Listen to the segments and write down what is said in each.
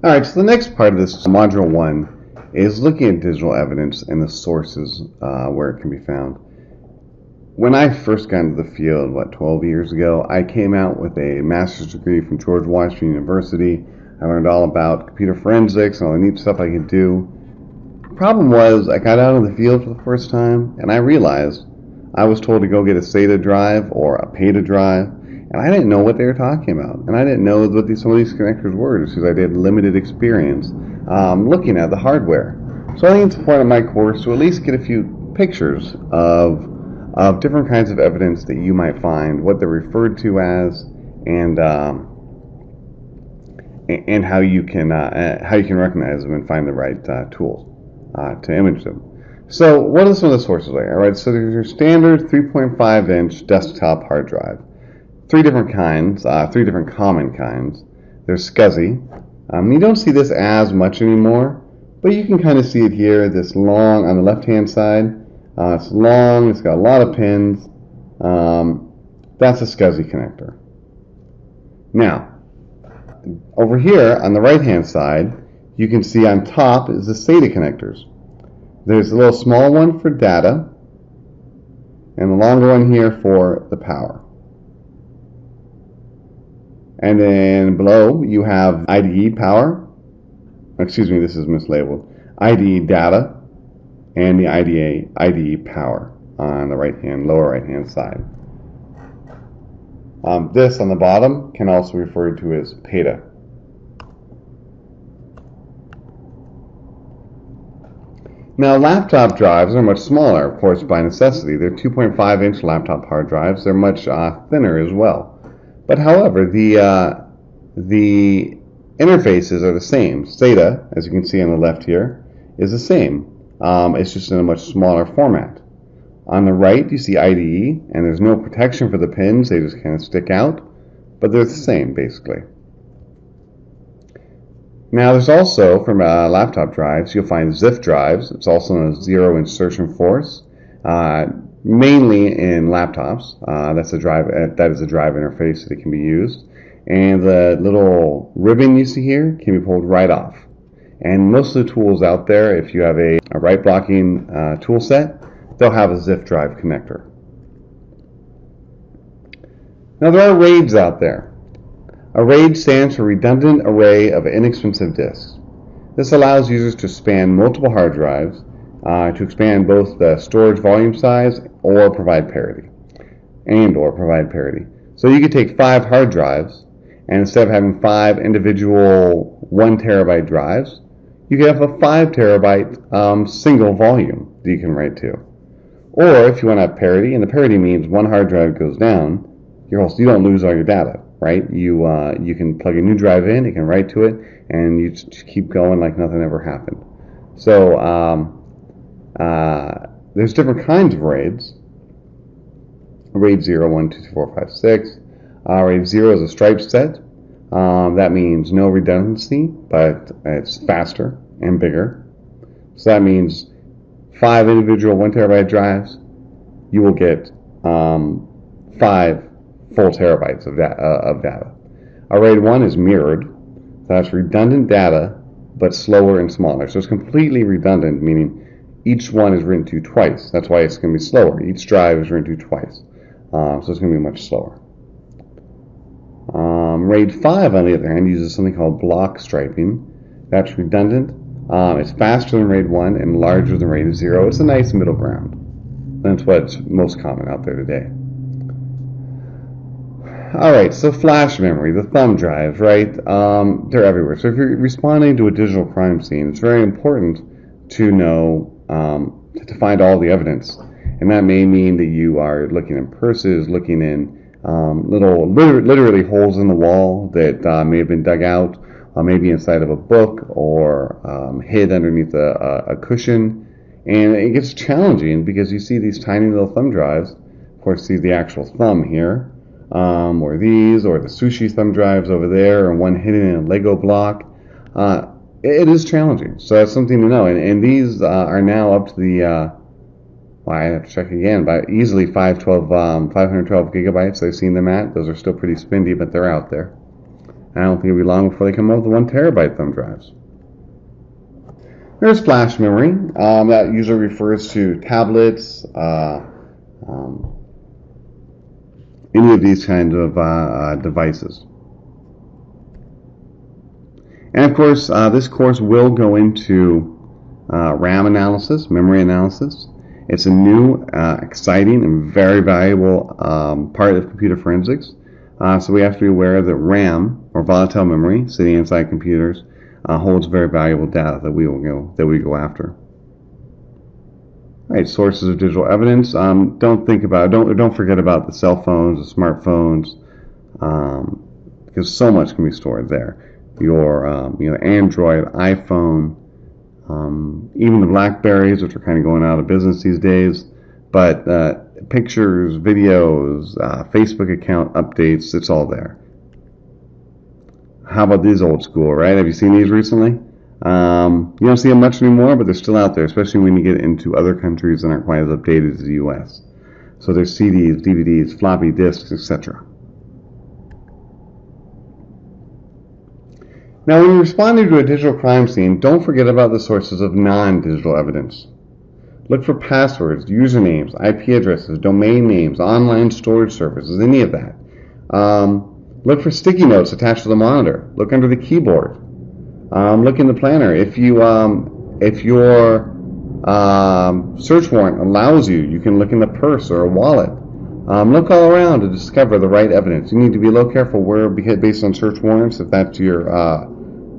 Alright, so the next part of this module 1 is looking at digital evidence and the sources where it can be found. When I first got into the field, 12 years ago, I came out with a master's degree from George Washington University. I learned all about computer forensics and all the neat stuff I could do. The problem was, I got out of the field for the first time, and I realized I was told to go get a SATA drive or a PATA drive, and I didn't know what they were talking about. And I didn't know what some of these connectors were, just because I did limited experience looking at the hardware. So I think it's important in my course to at least get a few pictures of different kinds of evidence that you might find, what they're referred to as, and how you can recognize them and find the right tools to image them. So what are some of the sources there? All right, so there's your standard 3.5-inch desktop hard drive. Three different kinds, three different common kinds. There's SCSI. You don't see this as much anymore, but you can kind of see it here, this long on the left-hand side. It's long, it's got a lot of pins. That's a SCSI connector. Now, over here on the right-hand side, you can see on top is the SATA connectors. There's a little small one for data, and a longer one here for the power. And then below you have IDE power. Excuse me, this is mislabeled. IDE data and the IDE power on the lower right hand side. This on the bottom can also be referred to as PATA. Now, laptop drives are much smaller, of course, by necessity. They're 2.5-inch laptop hard drives. They're much thinner as well. But however, the interfaces are the same. SATA, as you can see on the left here, is the same. It's just in a much smaller format. On the right, you see IDE, and there's no protection for the pins. They just kind of stick out, but they're the same, basically. Now, there's also, from laptop drives, you'll find ZIF drives. It's also known as zero insertion force, mainly in laptops. That is a drive interface that can be used. And the little ribbon you see here can be pulled right off. And most of the tools out there, if you have a write blocking tool set, they'll have a ZIF drive connector. Now, there are RAIDs out there. A RAID stands for Redundant Array of Inexpensive Disks. This allows users to span multiple hard drives to expand both the storage volume size or provide parity. So you could take 5 hard drives, and instead of having 5 individual 1 terabyte drives, you could have a 5 terabyte single volume that you can write to. Or if you want to have parity, and the parity means one hard drive goes down, you don't lose all your data, right? You can plug a new drive in, you can write to it, and you just keep going like nothing ever happened. So there's different kinds of RAIDs. RAID 0, 1, 2, 3, 4, 5, 6. RAID 0 is a striped set. That means no redundancy, but it's faster and bigger. So that means 5 individual 1 terabyte drives, you will get 5 full terabytes of data. RAID 1 is mirrored. So that's redundant data, but slower and smaller. So it's completely redundant, meaning each one is written to twice. That's why it's going to be slower. Each drive is written to twice. So it's going to be much slower. RAID 5, on the other hand, uses something called block striping. That's redundant. It's faster than RAID 1 and larger than RAID 0. It's a nice middle ground. That's what's most common out there today. Alright, so flash memory, the thumb drives, right? They're everywhere. So if you're responding to a digital crime scene, it's very important to know, to find all the evidence. And that may mean that you are looking in purses, looking in literally holes in the wall that may have been dug out, maybe inside of a book or hid underneath a cushion. And it gets challenging because you see these tiny little thumb drives. Of course, see the actual thumb here, or these, or the sushi thumb drives over there, and one hidden in a Lego block. It is challenging, so that's something to know. And these are now up to the I have to check again, but easily 512 gigabytes I've seen them at. Those are still pretty spendy, but they're out there. I don't think it'll be long before they come up with 1 terabyte thumb drives. There's flash memory. That usually refers to tablets, any of these kinds of devices. And of course, this course will go into RAM analysis, memory analysis. It's a new, exciting, and very valuable part of computer forensics. So we have to be aware that RAM, or volatile memory, sitting inside computers, holds very valuable data that we go after. All right, sources of digital evidence. Don't forget about the cell phones, the smartphones, because so much can be stored there. Your Android, iPhone, even the Blackberries, which are kind of going out of business these days. But pictures, videos, Facebook account updates, it's all there. How about these old school, right? Have you seen these recently? You don't see them much anymore, but they're still out there, especially when you get into other countries that aren't quite as updated as the U.S. So there's CDs, DVDs, floppy disks, etc. Now, when you're responding to a digital crime scene, don't forget about the sources of non-digital evidence. Look for passwords, usernames, IP addresses, domain names, online storage services, any of that. Look for sticky notes attached to the monitor. Look under the keyboard. Look in the planner. If your search warrant allows you, you can look in the purse or a wallet. Look all around to discover the right evidence. You need to be a little careful where, based on search warrants, if that's your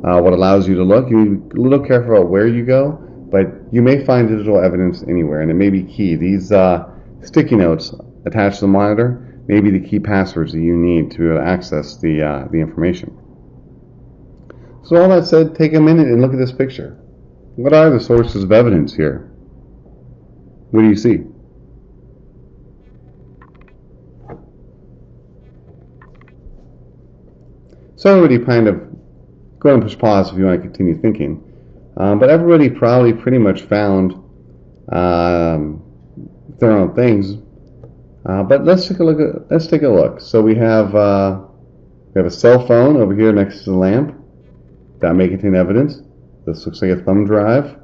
what allows you to look. You need to be a little careful about where you go, but you may find digital evidence anywhere, and it may be key. These sticky notes attached to the monitor may be the key passwords that you need to access the information. So all that said, take a minute and look at this picture. What are the sources of evidence here? What do you see? So everybody kind of, go ahead and push pause if you want to continue thinking. But everybody probably pretty much found their own things. But let's take a look. So we have a cell phone over here next to the lamp. That may contain evidence. This looks like a thumb drive.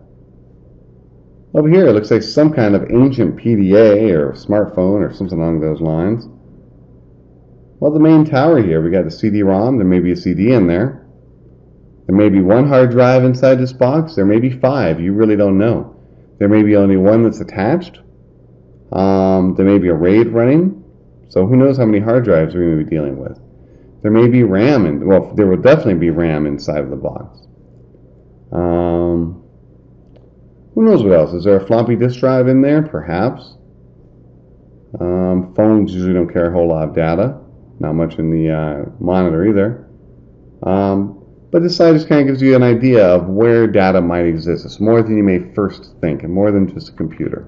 Over here, it looks like some kind of ancient PDA or smartphone or something along those lines. Well, the main tower here, we got the CD-ROM. There may be a CD in there. There may be 1 hard drive inside this box. There may be 5. You really don't know. There may be only 1 that's attached. There may be a RAID running. So who knows how many hard drives we may be dealing with. There may be RAM, there will definitely be RAM inside of the box. Who knows what else? Is there a floppy disk drive in there? Perhaps. Phones usually don't carry a whole lot of data. Not much in the monitor either. But this slide just kind of gives you an idea of where data might exist. It's more than you may first think, and more than just a computer.